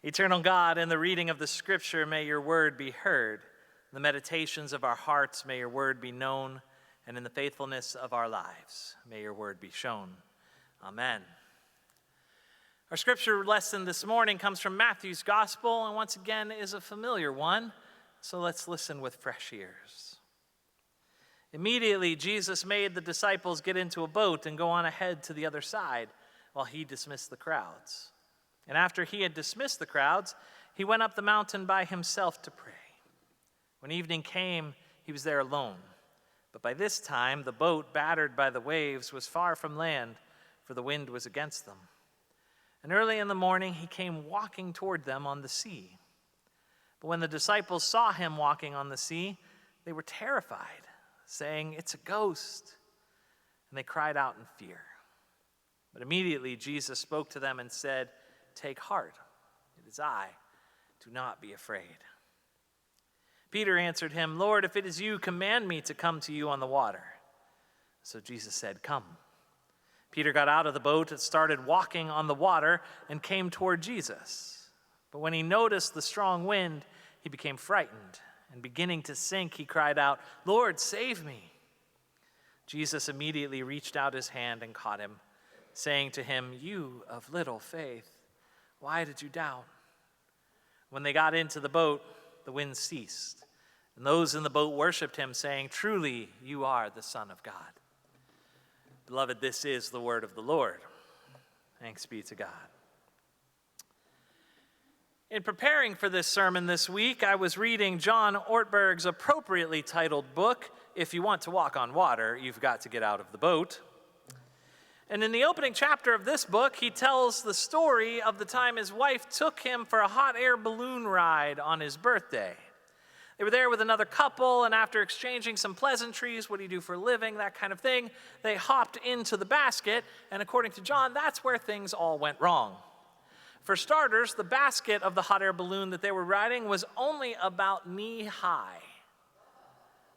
Eternal God, in the reading of the Scripture, may your word be heard. In the meditations of our hearts, may your word be known. And in the faithfulness of our lives, may your word be shown. Amen. Our Scripture lesson this morning comes from Matthew's Gospel, and once again is a familiar one. So let's listen with fresh ears. Immediately, Jesus made the disciples get into a boat and go on ahead to the other side while he dismissed the crowds. And after he had dismissed the crowds, he went up the mountain by himself to pray. When evening came, he was there alone. But by this time, the boat, battered by the waves, was far from land, for the wind was against them. And early in the morning, he came walking toward them on the sea. But when the disciples saw him walking on the sea, they were terrified, saying, "It's a ghost." And they cried out in fear. But immediately Jesus spoke to them and said, "Take heart, it is I. Do not be afraid." Peter answered him, "Lord, if it is you, command me to come to you on the water." So Jesus said, "Come." Peter got out of the boat and started walking on the water and came toward Jesus. But when he noticed the strong wind, he became frightened, and beginning to sink, he cried out, "Lord, save me." Jesus immediately reached out his hand and caught him, saying to him, "You of little faith, why did you doubt?" When they got into the boat, the wind ceased, and those in the boat worshiped him, saying, "Truly, you are the Son of God." Beloved, this is the word of the Lord. Thanks be to God. In preparing for this sermon this week, I was reading John Ortberg's appropriately titled book, "If You Want to Walk on Water, You've Got to Get Out of the Boat." And in the opening chapter of this book, he tells the story of the time his wife took him for a hot air balloon ride on his birthday. They were there with another couple, and after exchanging some pleasantries, what do you do for a living, that kind of thing, they hopped into the basket, and according to John, that's where things all went wrong. For starters, the basket of the hot air balloon that they were riding was only about knee-high.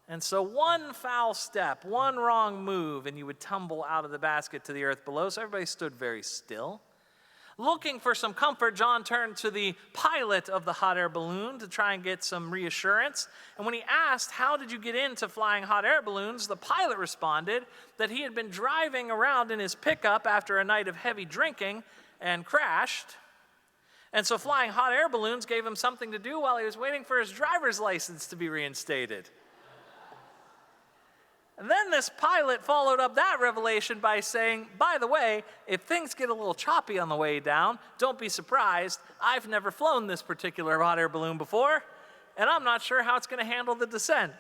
And so one foul step, one wrong move, and you would tumble out of the basket to the earth below. So everybody stood very still. Looking for some comfort, John turned to the pilot of the hot air balloon to try and get some reassurance. And when he asked, "How did you get into flying hot air balloons?" the pilot responded that he had been driving around in his pickup after a night of heavy drinking and crashed. And so flying hot air balloons gave him something to do while he was waiting for his driver's license to be reinstated. And then this pilot followed up that revelation by saying, "By the way, if things get a little choppy on the way down, don't be surprised. I've never flown this particular hot air balloon before, and I'm not sure how it's going to handle the descent."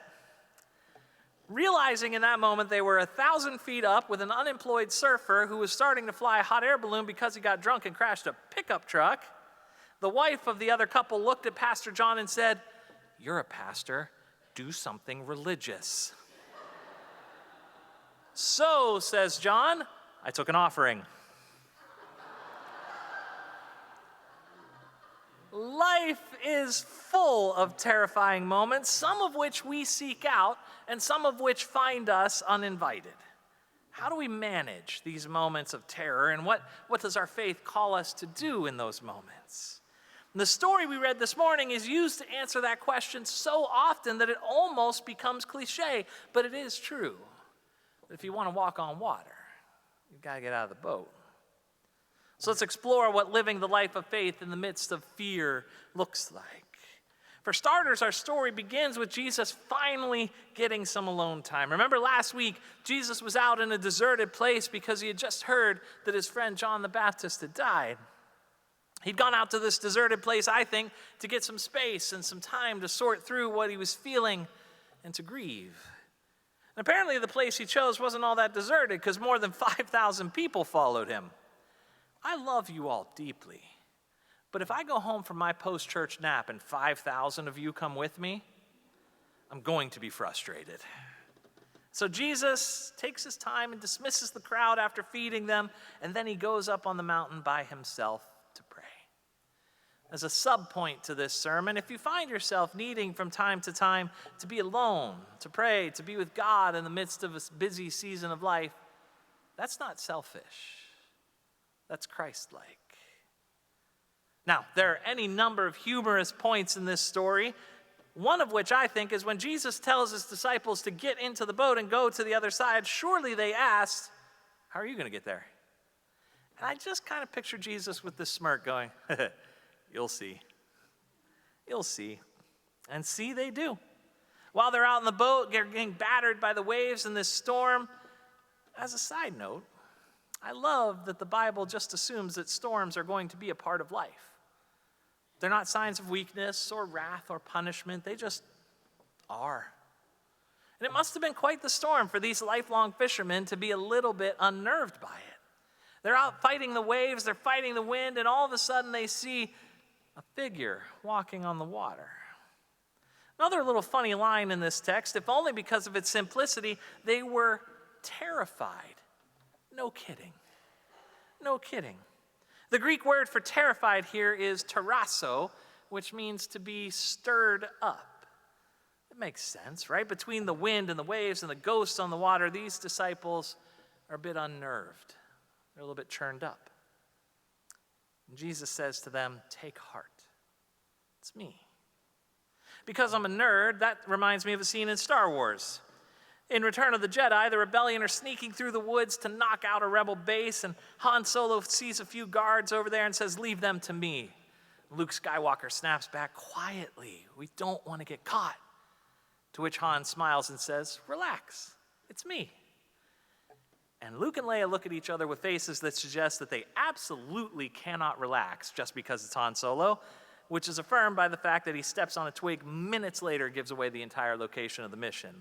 Realizing in that moment they were 1,000 feet up with an unemployed surfer who was starting to fly a hot air balloon because he got drunk and crashed a pickup truck, the wife of the other couple looked at Pastor John and said, "You're a pastor. Do something religious." "So," says John, "I took an offering." Life is full of terrifying moments, some of which we seek out and some of which find us uninvited. How do we manage these moments of terror, and what does our faith call us to do in those moments? And the story we read this morning is used to answer that question so often that it almost becomes cliche, but it is true. If you want to walk on water, you've got to get out of the boat. So let's explore what living the life of faith in the midst of fear looks like. For starters, our story begins with Jesus finally getting some alone time. Remember last week, Jesus was out in a deserted place because he had just heard that his friend John the Baptist had died. He'd gone out to this deserted place, I think, to get some space and some time to sort through what he was feeling and to grieve. And apparently the place he chose wasn't all that deserted because more than 5,000 people followed him. I love you all deeply, but if I go home from my post-church nap and 5,000 of you come with me, I'm going to be frustrated. So Jesus takes his time and dismisses the crowd after feeding them, and then he goes up on the mountain by himself to pray. As a subpoint to this sermon, if you find yourself needing from time to time to be alone, to pray, to be with God in the midst of a busy season of life, that's not selfish. That's Christ-like. Now, there are any number of humorous points in this story, one of which I think is when Jesus tells his disciples to get into the boat and go to the other side, surely they asked, how are you going to get there? And I just kind of picture Jesus with this smirk going, you'll see. You'll see. And see, they do. While they're out in the boat, they're getting battered by the waves in this storm. As a side note, I love that the Bible just assumes that storms are going to be a part of life. They're not signs of weakness or wrath or punishment. They just are. And it must have been quite the storm for these lifelong fishermen to be a little bit unnerved by it. They're out fighting the waves, they're fighting the wind, and all of a sudden they see a figure walking on the water. Another little funny line in this text, if only because of its simplicity, they were terrified. No kidding. No kidding. The Greek word for terrified here is tarasso, which means to be stirred up. It makes sense, right? Between the wind and the waves and the ghosts on the water, these disciples are a bit unnerved. They're a little bit churned up. And Jesus says to them, take heart. It's me. Because I'm a nerd, that reminds me of a scene in Star Wars. In Return of the Jedi, the rebellion are sneaking through the woods to knock out a rebel base, and Han Solo sees a few guards over there and says, leave them to me. Luke Skywalker snaps back, quietly, we don't want to get caught. To which Han smiles and says, relax, it's me. And Luke and Leia look at each other with faces that suggest that they absolutely cannot relax just because it's Han Solo, which is affirmed by the fact that he steps on a twig minutes later, gives away the entire location of the mission.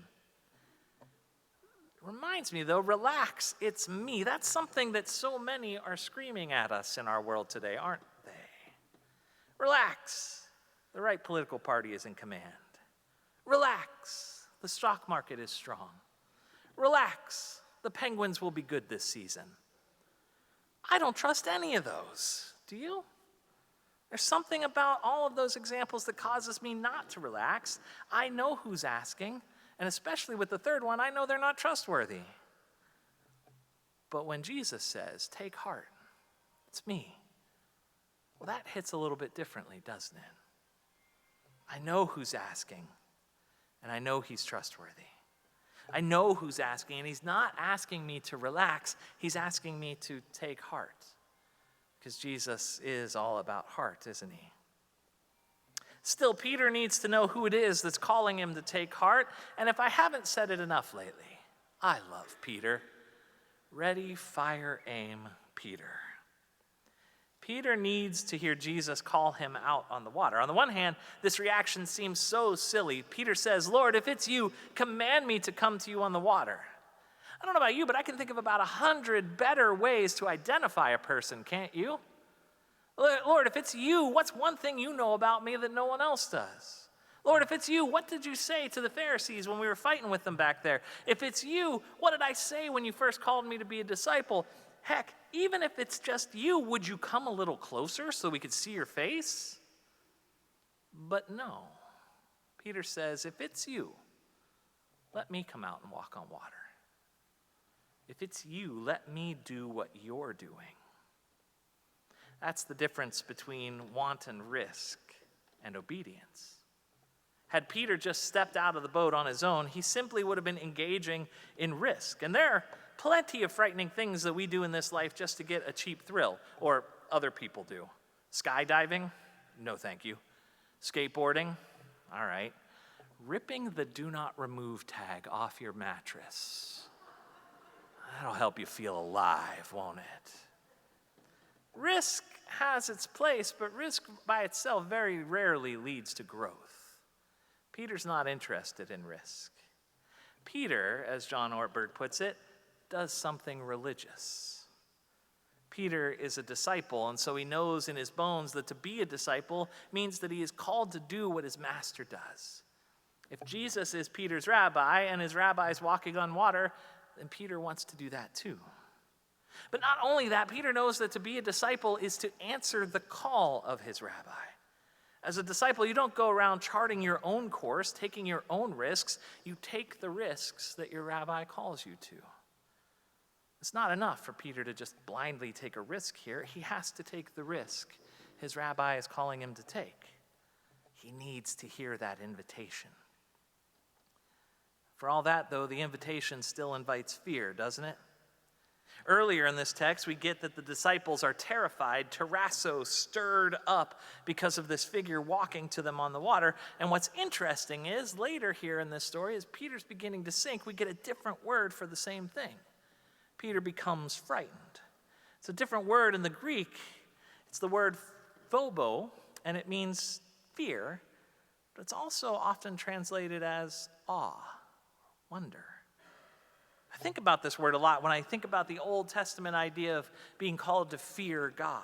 Reminds me, though, relax, it's me. That's something that so many are screaming at us in our world today, aren't they? Relax, the right political party is in command. Relax, the stock market is strong. Relax, the Penguins will be good this season. I don't trust any of those, do you? There's something about all of those examples that causes me not to relax. I know who's asking. And especially with the third one, I know they're not trustworthy. But when Jesus says, take heart, it's me, well, that hits a little bit differently, doesn't it? I know who's asking, and I know he's trustworthy. I know who's asking, and he's not asking me to relax. He's asking me to take heart, because Jesus is all about heart, isn't he? Still, Peter needs to know who it is that's calling him to take heart. And if I haven't said it enough lately, I love Peter. Ready, fire, aim, Peter. Peter needs to hear Jesus call him out on the water. On the one hand, this reaction seems so silly. Peter says, Lord, if it's you, command me to come to you on the water. I don't know about you, but I can think of about 100 better ways to identify a person, can't you? Lord, if it's you, what's one thing you know about me that no one else does? Lord, if it's you, what did you say to the Pharisees when we were fighting with them back there? If it's you, what did I say when you first called me to be a disciple? Heck, even if it's just you, would you come a little closer so we could see your face? But no. Peter says, if it's you, let me come out and walk on water. If it's you, let me do what you're doing. That's the difference between wanton risk and obedience. Had Peter just stepped out of the boat on his own, he simply would have been engaging in risk. And there are plenty of frightening things that we do in this life just to get a cheap thrill, or other people do. Skydiving? No, thank you. Skateboarding? All right. Ripping the do not remove tag off your mattress. That'll help you feel alive, won't it? Risk has its place, but risk by itself very rarely leads to growth. Peter's not interested in risk. Peter, as John Ortberg puts it, does something religious. Peter is a disciple, and so he knows in his bones that to be a disciple means that he is called to do what his master does. If Jesus is Peter's rabbi and his rabbi is walking on water, then Peter wants to do that too. But not only that, Peter knows that to be a disciple is to answer the call of his rabbi. As a disciple, you don't go around charting your own course, taking your own risks. You take the risks that your rabbi calls you to. It's not enough for Peter to just blindly take a risk here. He has to take the risk his rabbi is calling him to take. He needs to hear that invitation. For all that, though, the invitation still invites fear, doesn't it? Earlier in this text, we get that the disciples are terrified, terrasso, stirred up because of this figure walking to them on the water. And what's interesting is, later here in this story, as Peter's beginning to sink, we get a different word for the same thing. Peter becomes frightened. It's a different word in the Greek. It's the word phobo, and it means fear, but it's also often translated as awe, wonder. I think about this word a lot when I think about the Old Testament idea of being called to fear God.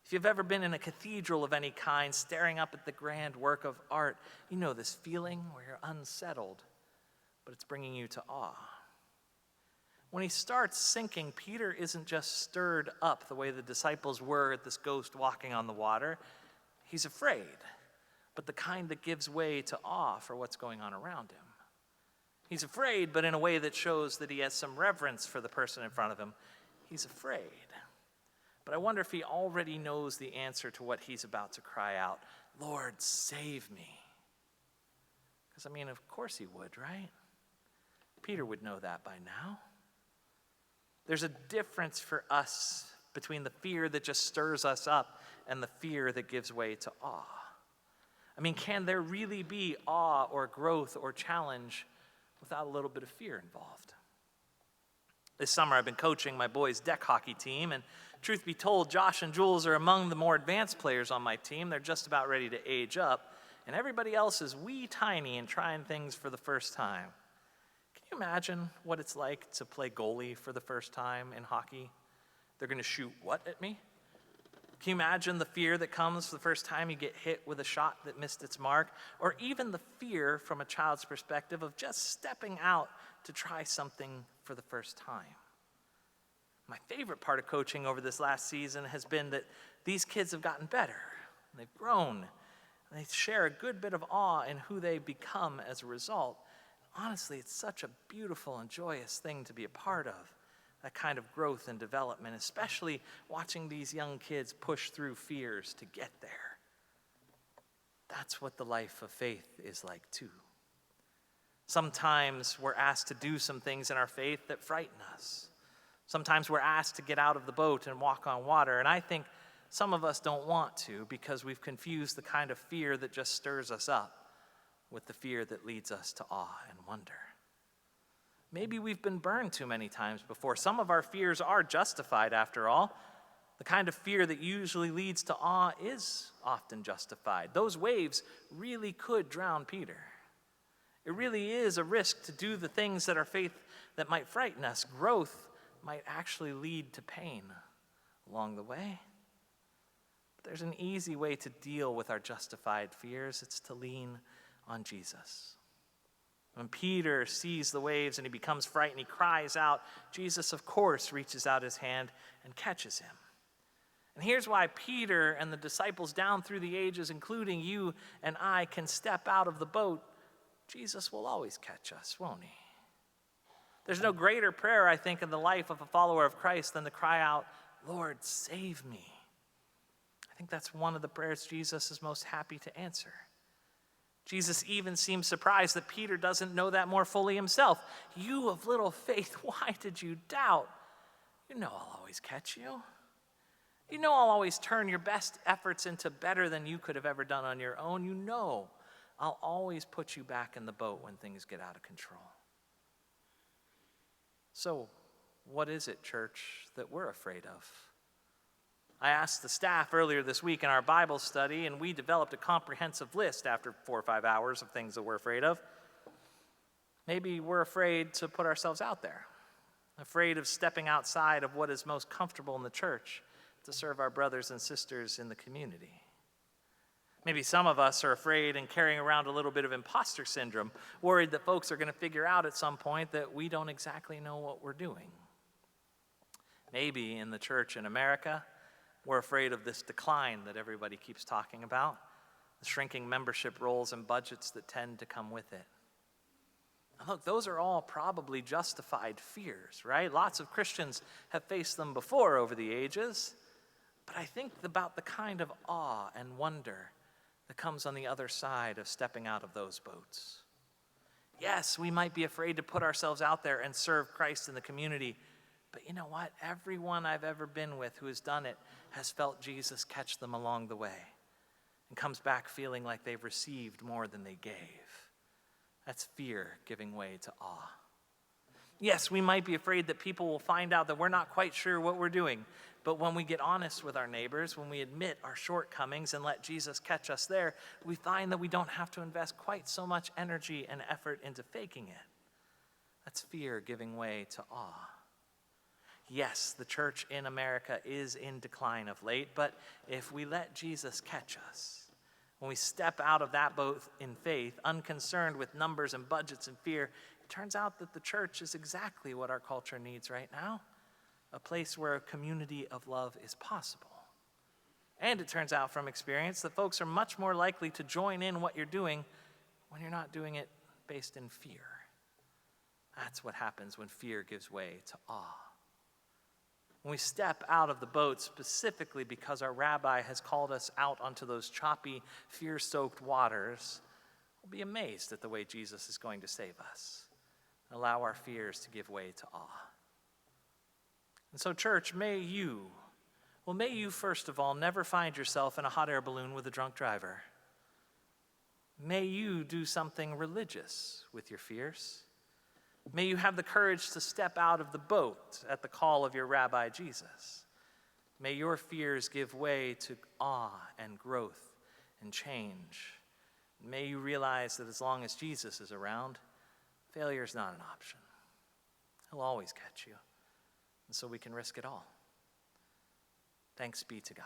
If you've ever been in a cathedral of any kind, staring up at the grand work of art, you know this feeling where you're unsettled, but it's bringing you to awe. When he starts sinking, Peter isn't just stirred up the way the disciples were at this ghost walking on the water. He's afraid, but the kind that gives way to awe for what's going on around him. He's afraid, but in a way that shows that he has some reverence for the person in front of him. He's afraid. But I wonder if he already knows the answer to what he's about to cry out, Lord, save me. Because, of course he would, right? Peter would know that by now. There's a difference for us between the fear that just stirs us up and the fear that gives way to awe. Can there really be awe or growth or challenge without a little bit of fear involved? This summer I've been coaching my boys' deck hockey team, and truth be told, Josh and Jules are among the more advanced players on my team. They're just about ready to age up, and everybody else is wee tiny and trying things for the first time. Can you imagine what it's like to play goalie for the first time in hockey? They're going to shoot what at me? Can you imagine the fear that comes the first time you get hit with a shot that missed its mark? Or even the fear from a child's perspective of just stepping out to try something for the first time. My favorite part of coaching over this last season has been that these kids have gotten better. They've grown. And they share a good bit of awe in who they become as a result. Honestly, it's such a beautiful and joyous thing to be a part of. That kind of growth and development, especially watching these young kids push through fears to get there. That's what the life of faith is like too. Sometimes we're asked to do some things in our faith that frighten us. Sometimes we're asked to get out of the boat and walk on water, and I think some of us don't want to because we've confused the kind of fear that just stirs us up with the fear that leads us to awe and wonder. Maybe we've been burned too many times before. Some of our fears are justified, after all. The kind of fear that usually leads to awe is often justified. Those waves really could drown Peter. It really is a risk to do the things that are faith that might frighten us. Growth might actually lead to pain along the way. But there's an easy way to deal with our justified fears. It's to lean on Jesus. When Peter sees the waves and he becomes frightened, he cries out. Jesus, of course, reaches out his hand and catches him. And here's why Peter and the disciples down through the ages, including you and I, can step out of the boat. Jesus will always catch us, won't he? There's no greater prayer, I think, in the life of a follower of Christ than to cry out, Lord, save me. I think that's one of the prayers Jesus is most happy to answer. Jesus even seems surprised that Peter doesn't know that more fully himself. You of little faith, why did you doubt? You know I'll always catch you. You know I'll always turn your best efforts into better than you could have ever done on your own. You know I'll always put you back in the boat when things get out of control. So, what is it, church, that we're afraid of? I asked the staff earlier this week in our Bible study, and we developed a comprehensive list after 4 or 5 hours of things that we're afraid of. Maybe we're afraid to put ourselves out there, afraid of stepping outside of what is most comfortable in the church to serve our brothers and sisters in the community. Maybe some of us are afraid and carrying around a little bit of imposter syndrome, worried that folks are going to figure out at some point that we don't exactly know what we're doing. Maybe in the church in America, we're afraid of this decline that everybody keeps talking about, the shrinking membership rolls and budgets that tend to come with it. And look, those are all probably justified fears, right? Lots of Christians have faced them before over the ages. But I think about the kind of awe and wonder that comes on the other side of stepping out of those boats. Yes, we might be afraid to put ourselves out there and serve Christ in the community, but you know what? Everyone I've ever been with who has done it has felt Jesus catch them along the way and comes back feeling like they've received more than they gave. That's fear giving way to awe. Yes, we might be afraid that people will find out that we're not quite sure what we're doing, but when we get honest with our neighbors, when we admit our shortcomings and let Jesus catch us there, we find that we don't have to invest quite so much energy and effort into faking it. That's fear giving way to awe. Yes, the church in America is in decline of late, but if we let Jesus catch us, when we step out of that boat in faith, unconcerned with numbers and budgets and fear, it turns out that the church is exactly what our culture needs right now, a place where a community of love is possible. And it turns out from experience that folks are much more likely to join in what you're doing when you're not doing it based in fear. That's what happens when fear gives way to awe. When we step out of the boat specifically because our rabbi has called us out onto those choppy, fear-soaked waters, we'll be amazed at the way Jesus is going to save us. Allow our fears to give way to awe. And so, church, may you first of all never find yourself in a hot air balloon with a drunk driver. May you do something religious with your fears. May you have the courage to step out of the boat at the call of your Rabbi Jesus. May your fears give way to awe and growth and change. May you realize that as long as Jesus is around, failure is not an option. He'll always catch you, and so we can risk it all. Thanks be to God.